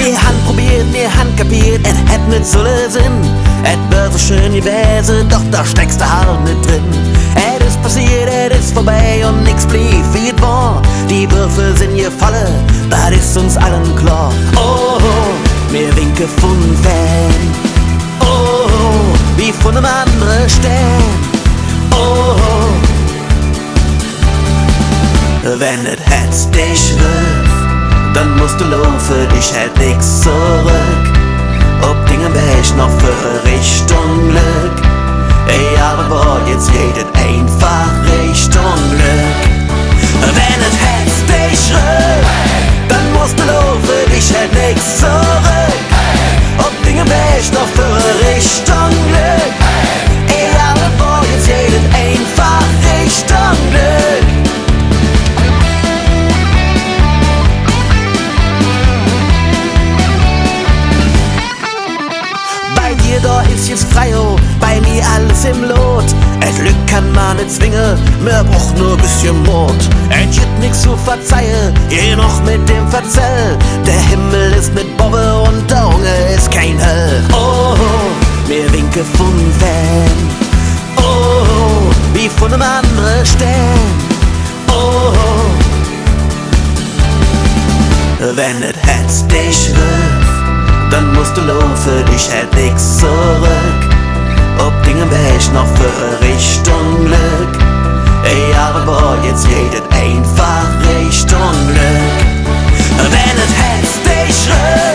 Wir han probiert, wir han kapiert, et hätt nicht solle Sinn. Et wär so schön gewesen, doch da steckst du halt nicht drin. Et ist passiert, et ist vorbei und nix blieb wie et war. Die Würfel sind gefallen, das ist uns allen klar. Oh, wir winken von Fan. Oh, wie von einem anderen Stern. Oh, wenn et Herz dich wirft, dann musst du laufen, dich hält nix zurück. Ob Dinge wäsch noch für Richtung Glück. Ey, aber boah, jetzt geht et einfach Richtung Glück. Wenn et Herz dich rührt, dann musst du laufen, dich hält nix zurück. Ob Dinge wäsch noch für Richtung Glück. Ey, aber boah, jetzt geht et einfach Richtung Glück. Da ist jetzt frei, oh, bei mir alles im Lot. Et Glück kann man nicht zwingen, mir braucht nur bisschen Mut. Et gibt nix zu verzeihen, je noch mit dem Verzell. Der Himmel ist mit Bobbe und der Hunger ist kein Höll. Oh, wir winken von Fan. Oh, wie von einem anderen Stern. Oh, wenn et Herz dich wirft, dann musst du laufen, dich hält nix zurück. Ob Dinge wäsch noch für Richtung Glück. Ey, aber boah, jetzt geht et einfach Richtung Glück. Wenn et Herz dich rührt,